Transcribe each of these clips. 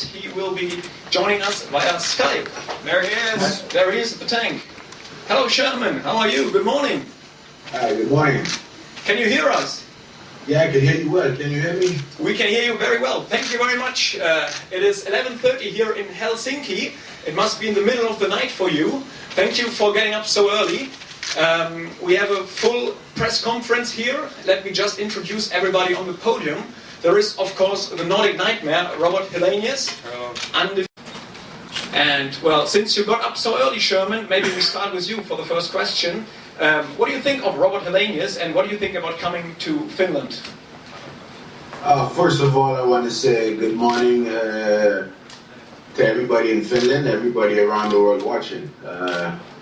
He will be joining us via Skype. There he is. There he is at the tank. Hello, Sherman. How are you? Good morning. Hi, good morning. Can you hear us? Yeah, I can hear you well. Can you hear me? We can hear you very well. Thank you very much. It is 11:30 here in Helsinki. It must be in the middle of the night for you. Thank you for getting up so early. We have a full press conference here. Let me just introduce everybody on the podium. There is, of course, the Nordic Nightmare, Robert Helenius. Hello. And, well, since you got up so early, Sherman, maybe we start with you for the first question. What do you think of Robert Helenius, and what do you think about coming to Finland? First of all, I want to say good morning to everybody in Finland, everybody around the world watching.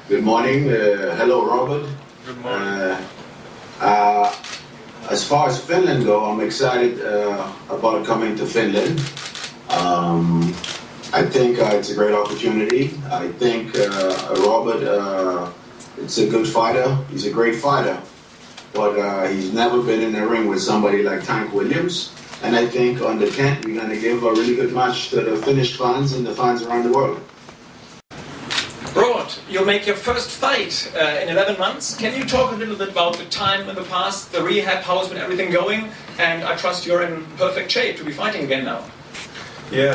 Good morning. Hello, Robert. Good morning. As far as Finland go, I'm excited about coming to Finland. I think it's a great opportunity. I think Robert, it's a good fighter. He's a great fighter, but he's never been in the ring with somebody like Tank Williams. And I think on the 10th, we're going to give a really good match to the Finnish fans and the fans around the world. Robert, you'll make your first fight in 11 months. Can you talk a little bit about the time in the past, the rehab, how has been everything going? And I trust you're in perfect shape to be fighting again now. Yeah,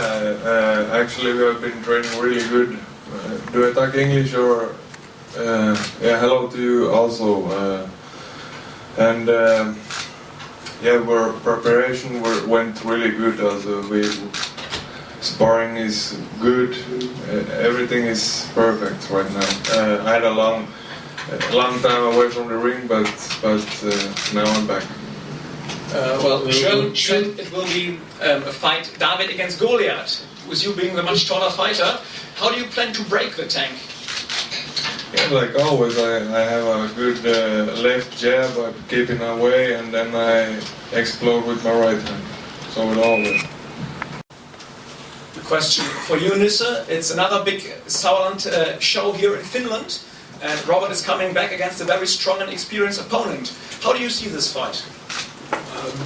actually we have been training really good. Do I talk English or... yeah, hello to you also. Yeah, our preparation went really good. Also, sparring is good. Everything is perfect right now. I had a long time away from the ring, but now I'm back. Well, Sherman said it will be a fight David against Goliath. With you being the much taller fighter, how do you plan to break the Tank? Yeah, like always, I have a good left jab, I keep it away, and then I explode with my right hand. So it always. The question for you, Nisse. It's another big Sauerland show here in Finland, and Robert is coming back against a very strong and experienced opponent. How do you see this fight?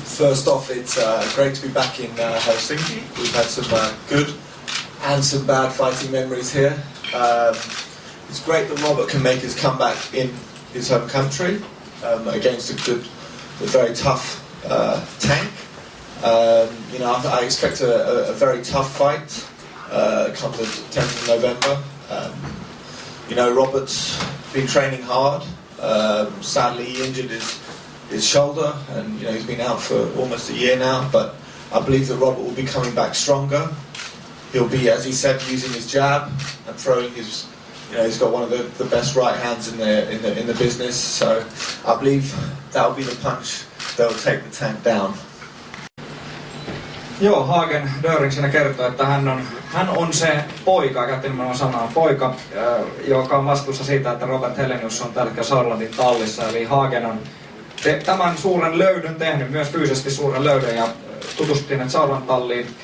First off, it's great to be back in Helsinki. We've had some good and some bad fighting memories here. It's great that Robert can make his comeback in his home country against a very tough Tank. You know, I expect a very tough fight come the 10th of November. You know, Robert's been training hard. Sadly, he injured his shoulder, and you know he's been out for almost a year now. But I believe that Robert will be coming back stronger. He'll be, as he said, using his jab and throwing his. You know, he's got one of the best right hands in the business. So I believe that'll be the punch that'll take the Tank down. Joo, Hagen Döring siinä kertoo, että hän on se poika, käytin nimenomaan sanaa poika, joka on vastuussa siitä, että Robert Helenius on tällä Sauerlandin tallissa. Eli Hagen on tämän suuren löydön tehnyt, myös fyysisesti suuren löydön, ja tutustuttiin Sauerland talliin.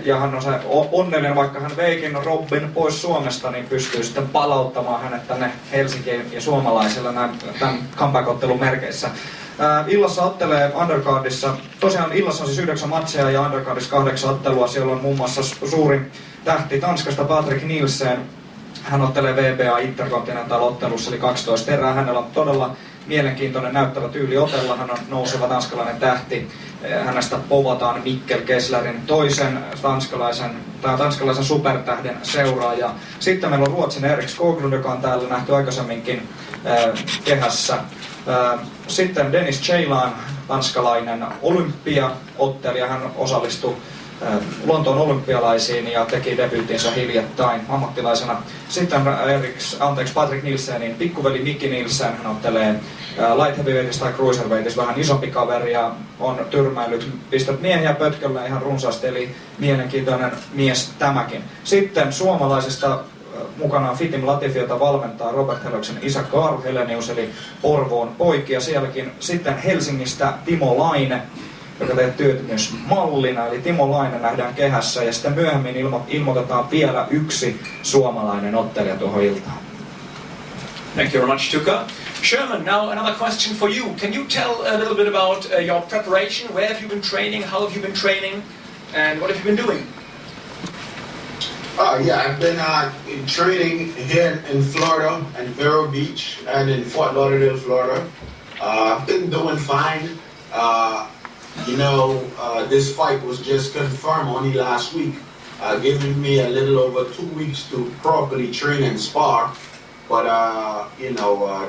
Ja hän on se onnellinen, vaikka hän veikin Robin pois Suomesta, niin pystyy sitten palauttamaan hänet tänne Helsinkiin ja suomalaisilla tämän comeback-ottelun merkeissä. Illassa ottelee undercardissa, tosiaan illassa on siis 9 matsia ja undercardissa 8 ottelua. Siellä on muun muassa suurin tähti Tanskasta Patrick Nielsen. Hän ottelee WBA Intercontinental-ottelussa, eli 12 erää. Hänellä on todella mielenkiintoinen näyttävä tyyli otella. Hän on nouseva tanskalainen tähti. Hänestä povataan Mikkel Kesslerin toisen tanskalaisen supertähden seuraaja. Sitten meillä on Ruotsin Erik Skoglund, joka on täällä nähty aikaisemminkin kehässä. Sitten Dennis Ceylan, tanskalainen olympiaottelija. Hän osallistui Lontoon olympialaisiin ja teki debyyttinsä hiljattain ammattilaisena. Sitten Patrick Nielsenin pikkuveli Mikki Nielsen, hän ottelee light heavyweightissa tai cruiserweightissa, vähän isompi kaveri ja on tyrmäillyt pistet miehiä pötköllä ihan runsaasti, eli mielenkiintoinen mies tämäkin. Sitten suomalaisista mukana on Fitim Latifi, jota valmentaa Robert Heleniuksen isä Karl Helenius, eli Porvoon poikia sielläkin. Sitten Helsingistä Timo Laine, joka teet työt myös mallina, eli Timo Laine nähdään kehässä, ja sitten myöhemmin ilmoitetaan vielä yksi suomalainen ottelija tuohon iltaan. Thank you very much, Tuka. Sherman, now another question for you. Can you tell a little bit about your preparation? Where have you been training? How have you been training? And what have you been doing? Yeah, I've been training here in Florida, in Vero Beach, and in Fort Lauderdale, Florida. I've been doing fine. This fight was just confirmed only last week, giving me a little over 2 weeks to properly train and spar. But,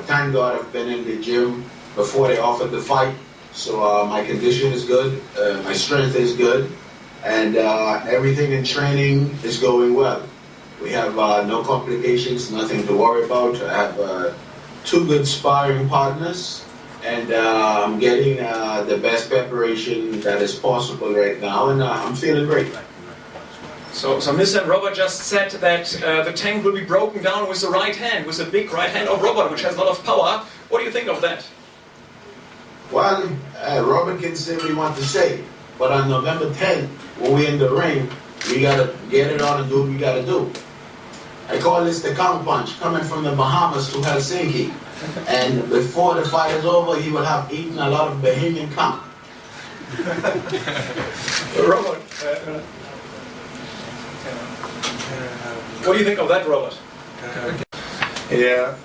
thank God I've been in the gym before they offered the fight. So my condition is good, my strength is good, and everything in training is going well. We have no complications, nothing to worry about. I have 2 good sparring partners, and I'm getting the best preparation that is possible right now, and I'm feeling great. So Mr. Robert just said that the tank will be broken down with the right hand, with the big right hand of Robert, which has a lot of power. What do you think of that? Well, Robert can say what he wants to say, but on November 10th, when we're in the ring, we gotta get it on and do what we gotta do. I call this the count punch, coming from the Bahamas to Helsinki. And before the fight is over, he will have eaten a lot of Bahamian count. Robert, what do you think of that, Robert? Yeah.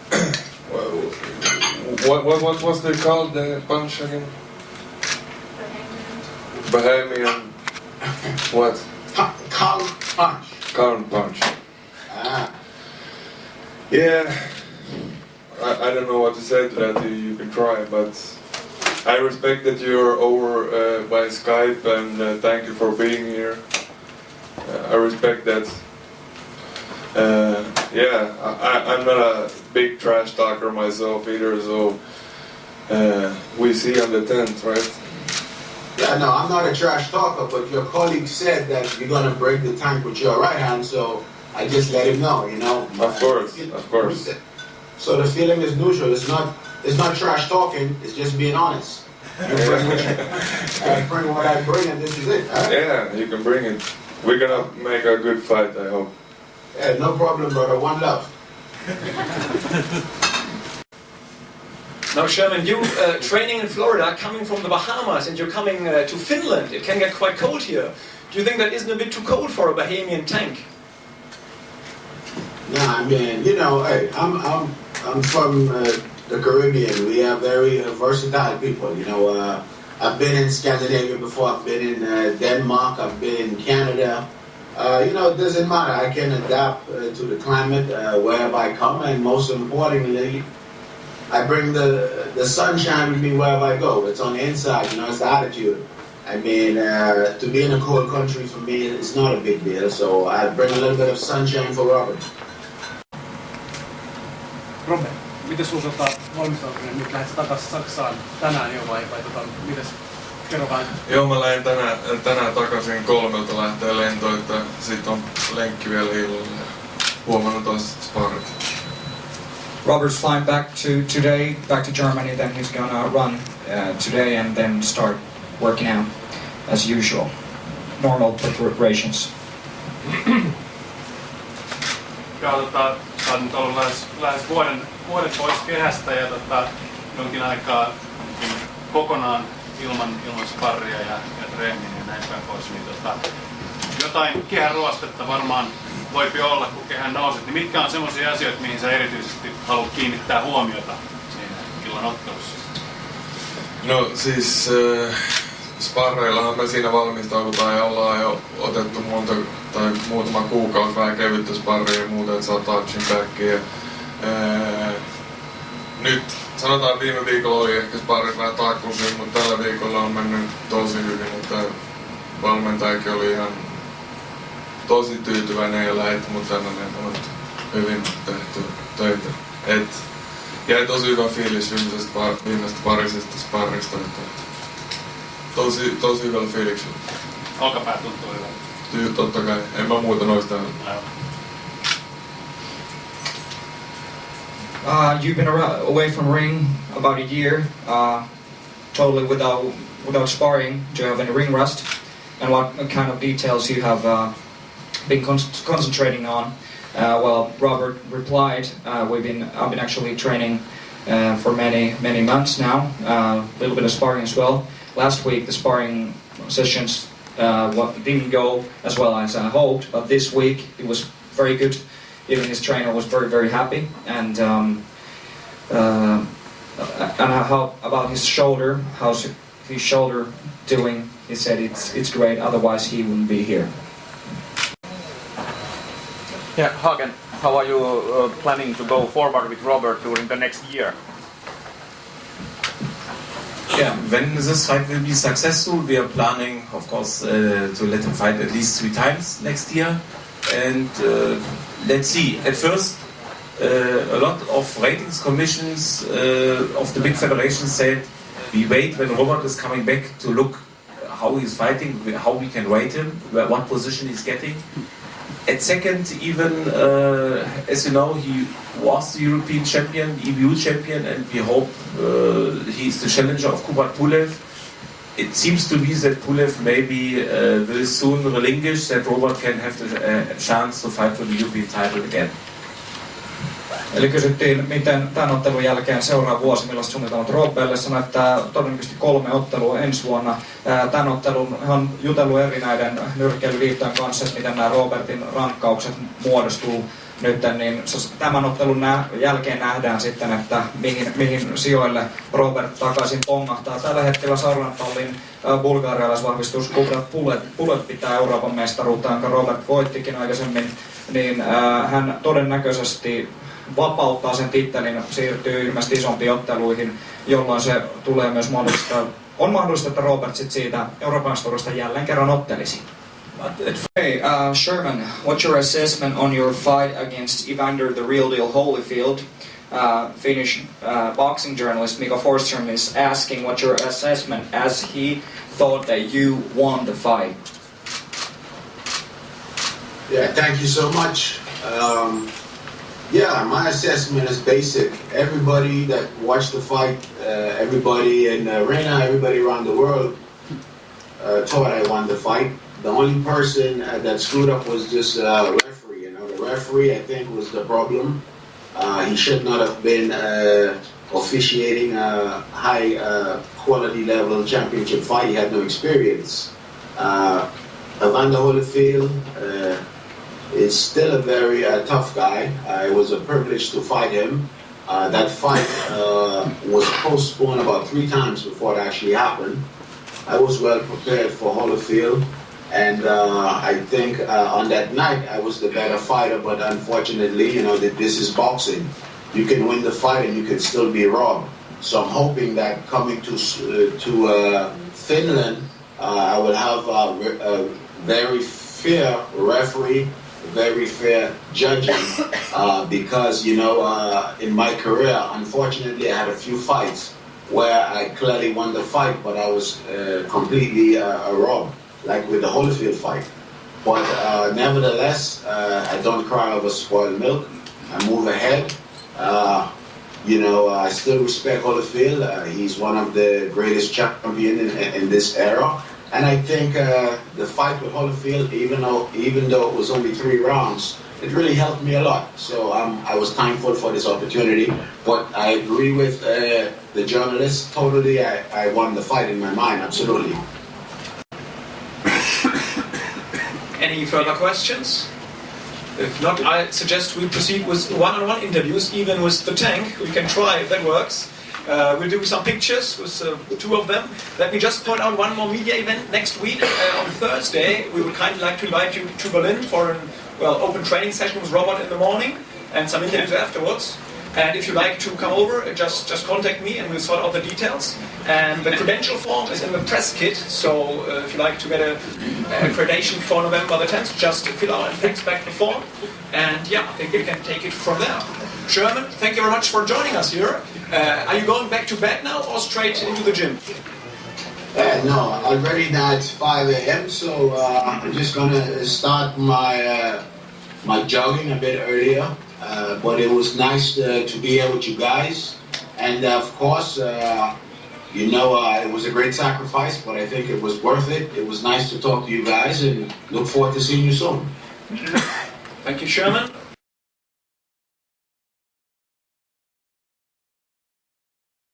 What was they called, the punch again? Bahamian. What? Count punch. Count punch. Ah. Yeah. I don't know what to say to that. You can try, but I respect that you're over by Skype, and thank you for being here. I respect that. I'm not a big trash talker myself either, so we see on the 10th, right? Yeah, no, I'm not a trash talker, but your colleague said that you're gonna break the tank with your right hand, so I just let him know, Of course. So the feeling is neutral. It's not trash talking. It's just being honest. You bring I bring what I bring, and this is it. Right? Yeah, you can bring it. We're gonna make a good fight, I hope. Yeah, no problem, brother. One love. Now, Sherman, you training in Florida, coming from the Bahamas, and you're coming to Finland. It can get quite cold here. Do you think that isn't a bit too cold for a Bahamian tank? Nah, I mean, hey, I'm from the Caribbean. We are very versatile people. I've been in Scandinavia before. I've been in Denmark. I've been in Canada. It doesn't matter. I can adapt to the climate wherever I come, and most importantly, I bring the sunshine with me wherever I go. It's on the inside, it's the attitude. I mean, to be in a cold country for me, it's not a big deal. So I bring a little bit of sunshine for Robert. Robert, miten sun valmistautuminen nyt lähdet takaisin Saksaan tänään jo vai mites? Kerro vähän. Joo, mä lähdin tänään takaisin 3 lähtee lento, että sit on lenkki vielä illalla ja huomenna taas sparrit. Robert's flying back to Germany, then he's gonna run today and then start working out as usual. Normal preparations. Sä oot nyt ollut lähes vuoden pois kehästä ja jonkin aikaa kokonaan ilman sparria ja treeniä ja näin päin pois. Niin jotain kehän ruostetta varmaan voipi olla, kun kehän nouset. Niin mitkä on semmoisia asioita, mihin sä erityisesti haluat kiinnittää huomiota siinä illan ottelussa? No siis sparreillahan me siinä valmistaudutaan ja ollaan jo otettu muutama kuukausi vähän kevyttä sparria ja muuta, että saa touchin backia. Nyt sanotaan viime viikolla oli ehkä sparrit vähän takkuisia, mutta tällä viikolla on mennyt tosi hyvin, että valmentajakin oli ihan tosi tyytyväinen ja lähetti mut tänne, että on hyvin tehty töitä. Jäi tosi hyvä fiilis viimeistä parisesta sparrista. Tosi hyvällä fiiliksellä. Olkapää tuntuu hyvältä. Totta kai. En mä muuta noista. You've been away from ring about a year, totally without sparring. Do you have any ring rust? And what kind of details you have been concentrating on? Well, Robert replied, I've been actually training for many months now, a little bit of sparring as well. Last week the sparring sessions didn't go as well as I hoped, but this week it was very good. Even his trainer was very happy. And how about his shoulder? How's his shoulder doing? He said it's great. Otherwise, he wouldn't be here. Yeah, Hagen, how are you planning to go forward with Robert during the next year? Yeah, when this fight will be successful, we are planning, of course, to let him fight at least 3 times next year. And let's see. At first, a lot of ratings commissions of the big federations said, we wait when Robert is coming back to look how he's fighting, how we can rate him, what position he's getting. At second, even, as you know, he was the European champion, the EBU champion, and we hope he's the challenger of Kubrat Pulev. It seems to me that Pulev maybe will soon relinquish, that Robert can have the chance to fight for the European title again. Eli kysyttiin, miten tämän ottelun jälkeen seuraava vuosi, millaiset suunnitelmat Robelle. Sanoi, että todennäköisesti 3 ottelua ensi vuonna. Tämän ottelun on jutellut eri näiden nyrkkeilyliittojen kanssa, että miten nämä Robertin rankkaukset muodostuu nyt. Niin tämän ottelun jälkeen nähdään sitten, että mihin sijoille Robert takaisin pongahtaa. Tällä hetkellä Sarnapallin bulgarialaisvahvistus Kubrat Pulev pitää Euroopan mestaruutta, jonka Robert voittikin aikaisemmin. Niin hän todennäköisesti vapauttaa sen tittelin, siirtyy ilmeisesti isompiin otteluihin, jolloin se tulee myös mahdollista, että Robert sit siitä Euroopan mestaruudesta jälleen kerran ottelisi. Hey, Sherman, what's your assessment on your fight against Evander the Real Deal Holyfield? Finnish boxing journalist Mika Forsström is asking what's your assessment as he thought that you won the fight. Yeah, thank you so much. Yeah, my assessment is basic. Everybody that watched the fight, everybody in the arena, everybody around the world thought I won the fight. The only person that screwed up was just referee. You know, the referee, I think, was the problem. He should not have been officiating a high quality level championship fight. He had no experience. Evander Holyfield is still a very tough guy. It was a privilege to fight him. That fight was postponed about 3 times before it actually happened. I was well prepared for Holyfield, and I think on that night I was the better fighter, but unfortunately, you know, this is boxing. You can win the fight and you can still be robbed. So I'm hoping that coming to Finland, I will have a very fair referee, very fair judging, because, you know, in my career, unfortunately, I had a few fights where I clearly won the fight, but I was completely robbed, like with the Holyfield fight. But nevertheless, I don't cry over spoiled milk. I move ahead. You know, I still respect Holyfield. He's one of the greatest champions in this era. And I think the fight with Holyfield, even though it was only 3 rounds, it really helped me a lot. So I was thankful for this opportunity. But I agree with the journalist. Totally, I won the fight in my mind, absolutely. Any further questions? If not, I suggest we proceed with one-on-one interviews, even with the tank. We can try if that works. We'll do some pictures with 2 of them. Let me just point out one more media event next week. On Thursday, we would kindly like to invite you to Berlin for an open training session with Robert in the morning and some interviews afterwards. And if you'd like to come over, just contact me and we'll sort out the details. And the credential form is in the press kit, so if you'd like to get a accreditation for November the 10th, just fill out and fax back the form. And yeah, I think we can take it from there. Sherman, thank you very much for joining us here. Are you going back to bed now or straight into the gym? No, already now it's 5 a.m., so I'm just going to start my jogging a bit earlier. But it was nice to be here with you guys. And of course, you know, it was a great sacrifice, but I think it was worth it. It was nice to talk to you guys and look forward to seeing you soon. Thank you, Sherman.